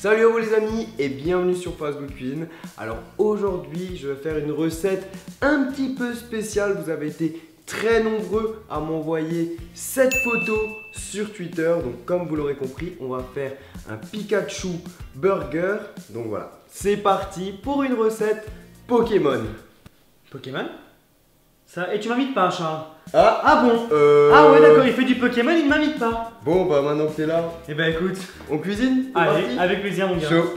Salut à vous les amis et bienvenue sur Fast Good Cuisine. Alors aujourd'hui je vais faire une recette un petit peu spéciale. Vous avez été très nombreux à m'envoyer cette photo sur Twitter. Donc comme vous l'aurez compris, on va faire un Pikachu burger. Donc voilà, c'est parti pour une recette Pokémon. Pokémon ça... Et tu m'invites pas, Charles? Ah bon Ah ouais d'accord, il fait du Pokémon, il ne m'invite pas. Bon bah maintenant que t'es là, Eh ben écoute, on cuisine? allez, avec plaisir mon gars. Chaud.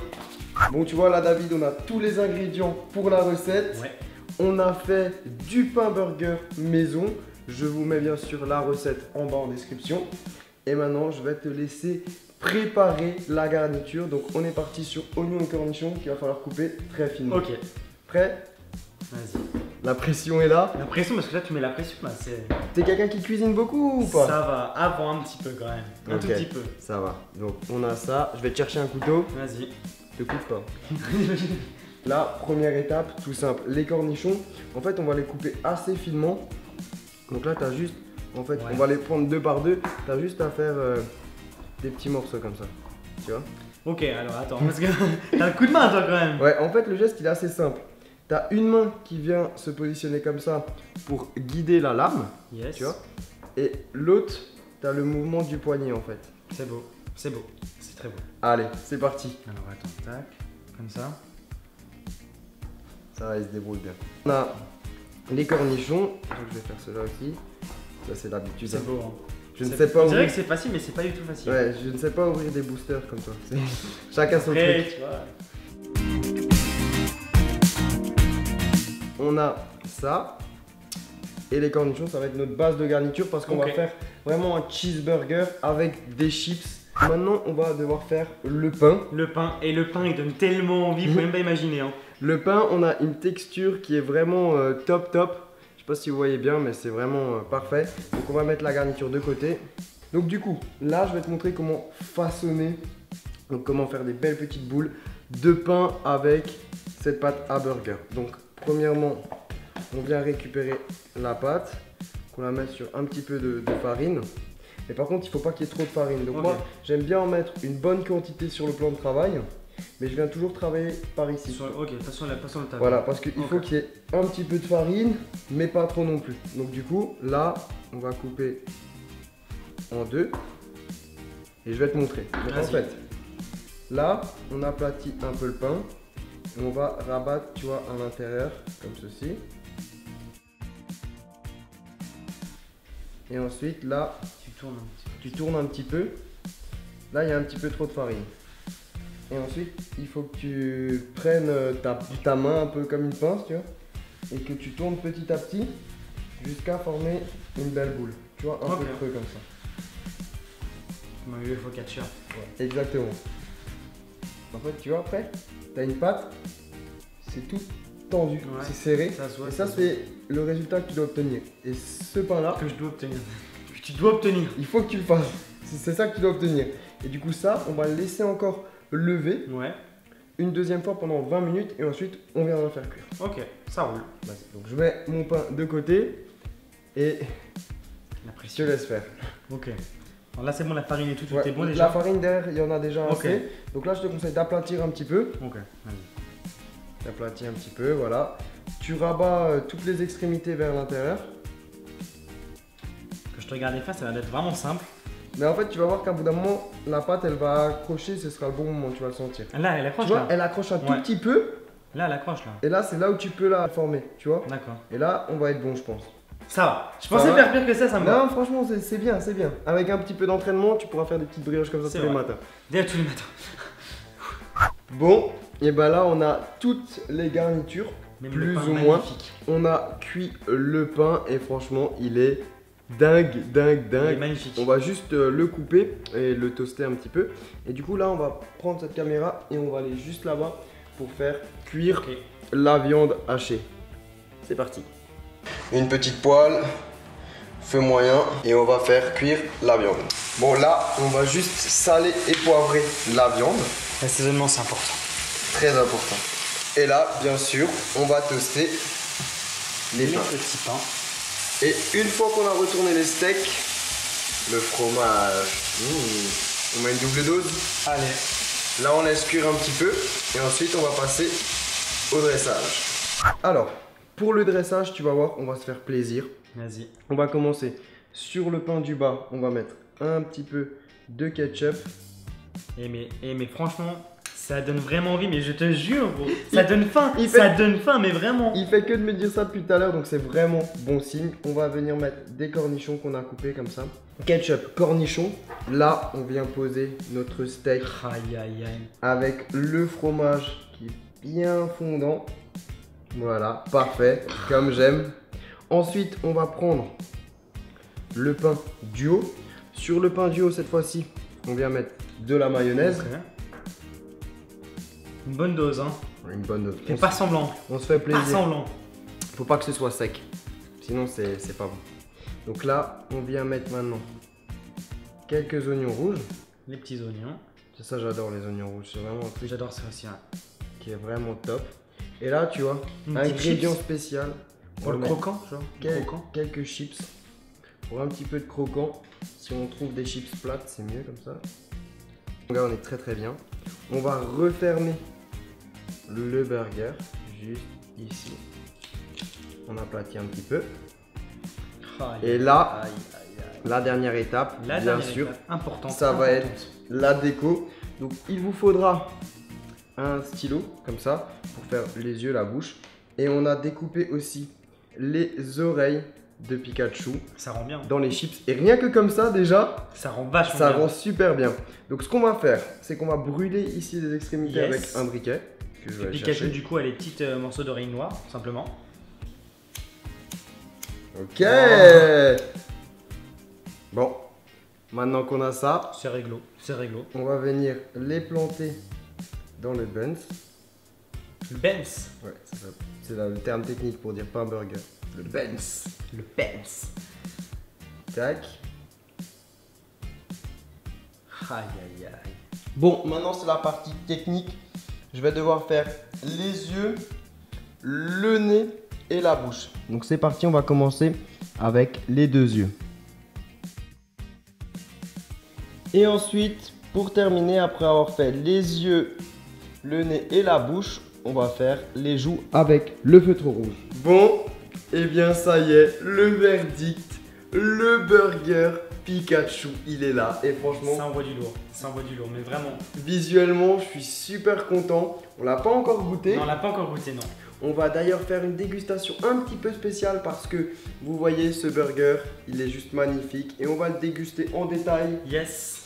Bon tu vois là David, on a tous les ingrédients pour la recette. Ouais. On a fait du pain burger maison. Je vous mets bien sûr la recette en bas en description. Et maintenant je vais te laisser préparer la garniture. Donc on est parti sur oignon et cornichons qu'il va falloir couper très finement. Ok. Prêt? Vas-y. La pression est là. La pression, parce que là tu mets la pression là, c'est... T'es quelqu'un qui cuisine beaucoup ou pas? Ça va, avant un petit peu quand même. Un tout petit peu. Ça va. Donc on a ça. Je vais te chercher un couteau. Vas-y. Te coupe pas. La première étape, tout simple, les cornichons, en fait on va les couper assez finement. Donc là tu as juste, en fait on va les prendre deux par deux, tu as juste à faire des petits morceaux comme ça, tu vois. Ok, alors attends, parce que t'as le coup de main toi quand même. Ouais, en fait le geste il est assez simple. Tu as une main qui vient se positionner comme ça pour guider la lame, Yes. tu vois. Et l'autre, tu as le mouvement du poignet en fait. C'est beau, c'est beau, c'est très beau. Allez, c'est parti. Alors attends, tac, comme ça. Ça va, il se débrouille bien. On a les cornichons, donc je vais faire cela aussi. Ça c'est l'habitude. C'est beau hein. Je ne sais pas on dirait ouvrir. que c'est facile mais c'est pas du tout facile. Ouais, je ne sais pas ouvrir des boosters comme toi. Chacun son Après, truc. tu vois. On a ça. Et les cornichons, ça va être notre base de garniture parce qu'on va faire vraiment un cheeseburger avec des chips. Maintenant, on va devoir faire le pain. Le pain, et le pain il donne tellement envie, vous pouvez même pas imaginer hein. Le pain, on a une texture qui est vraiment top. Je sais pas si vous voyez bien, mais c'est vraiment parfait. Donc on va mettre la garniture de côté. Donc du coup, là, je vais te montrer comment façonner, donc comment faire des belles petites boules de pain avec cette pâte à burger. Donc premièrement, on vient récupérer la pâte, qu'on la met sur un petit peu de farine. Mais par contre, il ne faut pas qu'il y ait trop de farine. Donc moi, j'aime bien en mettre une bonne quantité sur le plan de travail. Mais je viens toujours travailler par ici. Ok, façon le table. Voilà, parce qu'il faut qu'il y ait un petit peu de farine, mais pas trop non plus. Donc du coup, là, on va couper en deux. Et je vais te montrer. Donc en fait, là, on aplatit un peu le pain. Et on va rabattre, tu vois, à l'intérieur, comme ceci. Et ensuite, là, tu tournes un petit peu. Là, il y a un petit peu trop de farine. Et ensuite, il faut que tu prennes ta main un peu comme une pince, tu vois, et que tu tournes petit à petit jusqu'à former une belle boule. Tu vois, un peu creux comme ça. Comme un focaccia. Ouais. Exactement. En fait, tu vois, après, tu as une pâte, c'est tout tendu, c'est serré. Et ça, c'est le résultat que tu dois obtenir. Et ce pain-là, que je dois obtenir. Que tu dois obtenir. Il faut que tu le fasses. C'est ça que tu dois obtenir. Et du coup, ça, on va le laisser encore lever une deuxième fois pendant 20 minutes et ensuite on vient le faire cuire. Ok, ça roule. Donc je mets mon pain de côté et je te laisse faire. Ok. Alors là c'est bon, la farine et tout est bon déjà. La farine derrière, il y en a déjà assez. Donc là je te conseille d'aplatir un petit peu. Ok, vas-y. D'aplatir un petit peu, voilà. Tu rabats toutes les extrémités vers l'intérieur. Que je te regarde faire, ça va être vraiment simple. Mais en fait, tu vas voir qu'à bout d'un moment, la pâte elle va accrocher, ce sera le bon moment, tu vas le sentir. Là, elle accroche. Tu vois, elle accroche un tout petit peu. Là, elle accroche là. Et là, c'est là où tu peux la former, tu vois. D'accord. Et là, on va être bon, je pense. Ça va. Je pensais faire pire que ça me va. Non, franchement, c'est bien, c'est bien. Avec un petit peu d'entraînement, tu pourras faire des petites brioches comme ça tous les matins. Déjà tous les matins. Bon, et bah là, on a toutes les garnitures, plus ou moins. On a cuit le pain et franchement, il est dingue. Il est magnifique. On va juste le couper et le toaster un petit peu. Et du coup, là, on va prendre cette caméra et on va aller juste là-bas pour faire cuire la viande hachée. C'est parti. Une petite poêle, feu moyen, et on va faire cuire la viande. Bon, là, on va juste saler et poivrer la viande. L'assaisonnement, c'est important. Très important. Et là, bien sûr, on va toaster les petits pains. Et une fois qu'on a retourné les steaks, le fromage, on met une double dose. Allez. Là, on laisse cuire un petit peu et ensuite, on va passer au dressage. Alors, pour le dressage, tu vas voir, on va se faire plaisir. Vas-y. On va commencer sur le pain du bas. On va mettre un petit peu de ketchup. Mais franchement, ça donne vraiment envie, mais je te jure, gros. Ça donne faim, ça donne faim, mais vraiment. Il fait que de me dire ça depuis tout à l'heure, donc c'est vraiment bon signe. On va venir mettre des cornichons qu'on a coupés comme ça. Ketchup, cornichons. Là, on vient poser notre steak Aïe, aïe, aïe. avec le fromage qui est bien fondant. Voilà, parfait, comme j'aime. Ensuite, on va prendre le pain duo. Sur le pain duo, cette fois-ci, on vient mettre de la mayonnaise. Okay. Une bonne dose, hein. Une bonne dose. Fais pas semblant. On se fait plaisir. Pas semblant. Faut pas que ce soit sec. Sinon, c'est pas bon. Donc là, on vient mettre maintenant quelques oignons rouges. Les petits oignons. C'est ça, j'adore les oignons rouges. C'est vraiment un truc J'adore ça aussi, hein. qui est vraiment top. Et là, tu vois, Une petite ingrédient chips. spécial. Pour le croquant, genre. Croquant. Quelques chips. Pour un petit peu de croquant. Si on trouve des chips plates, c'est mieux comme ça. Donc là, on est très très bien. On va refermer le burger juste ici. On aplatit un petit peu. Et là, la dernière étape, bien sûr, importante. ça va être la déco. Donc il vous faudra un stylo comme ça pour faire les yeux, la bouche. Et on a découpé aussi les oreilles de Pikachu. Ça rend bien. Dans les chips. Et rien que comme ça déjà, ça rend vachement ça bien. rend super bien. Donc ce qu'on va faire, c'est qu'on va brûler ici les extrémités avec un briquet. Que je vais aller Pikachu chercher. du coup a les petits morceaux d'oreilles noires, simplement. Ok. Bon, maintenant qu'on a ça, c'est réglo, c'est réglo. On va venir les planter dans le buns. Le Benz. Ouais, c'est le terme technique pour dire pas un burger. Le buns. Le Benz. Tac. Aïe aïe aïe. Bon, maintenant c'est la partie technique. Je vais devoir faire les yeux, le nez et la bouche. Donc c'est parti, on va commencer avec les deux yeux. Et ensuite, pour terminer, après avoir fait les yeux, le nez et la bouche, on va faire les joues avec le feutre rouge. Bon, et bien ça y est, le verdict, le burger Pikachu, il est là. Et franchement, ça envoie du lourd, mais vraiment. Visuellement, je suis super content. On l'a pas encore goûté. Non, on l'a pas encore goûté, non. On va d'ailleurs faire une dégustation un petit peu spéciale parce que vous voyez ce burger, il est juste magnifique et on va le déguster en détail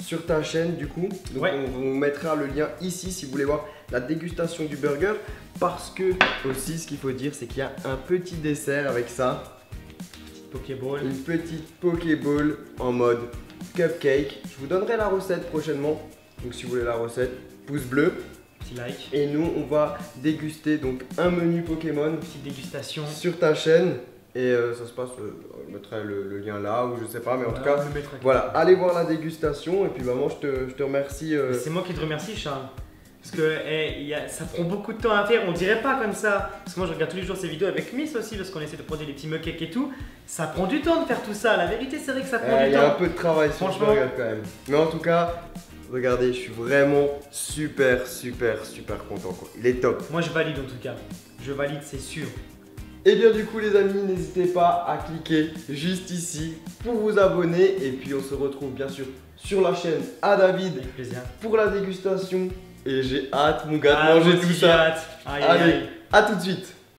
sur ta chaîne du coup. Donc on vous mettra le lien ici si vous voulez voir la dégustation du burger parce que aussi ce qu'il faut dire c'est qu'il y a un petit dessert avec ça. Pokéball. Une petite Pokéball en mode cupcake. Je vous donnerai la recette prochainement. Donc si vous voulez la recette, pouce bleu. Like. Et nous on va déguster donc un menu Pokémon. Petite dégustation sur ta chaîne. Et ça se passe, je mettrai le lien là ou je sais pas, mais en tout cas, voilà, allez voir la dégustation. Et puis maman, je te remercie. C'est moi qui te remercie, Charles. Parce que ça prend beaucoup de temps à faire, on dirait pas comme ça. Parce que moi je regarde tous les jours ces vidéos avec Miss aussi, parce qu'on essaie de produire des petits muckcakes et tout. Ça prend du temps de faire tout ça, la vérité c'est vrai que ça prend du temps. Il y a un peu de travail sur ce burger quand même. Mais en tout cas, regardez, je suis vraiment super content quoi. Il est top. Moi je valide en tout cas. Je valide, c'est sûr. Et bien du coup les amis, n'hésitez pas à cliquer juste ici pour vous abonner. Et puis on se retrouve bien sûr sur la chaîne à David avec plaisir pour la dégustation. Et j'ai hâte mon gars de manger tout ça. Allez, à tout de suite.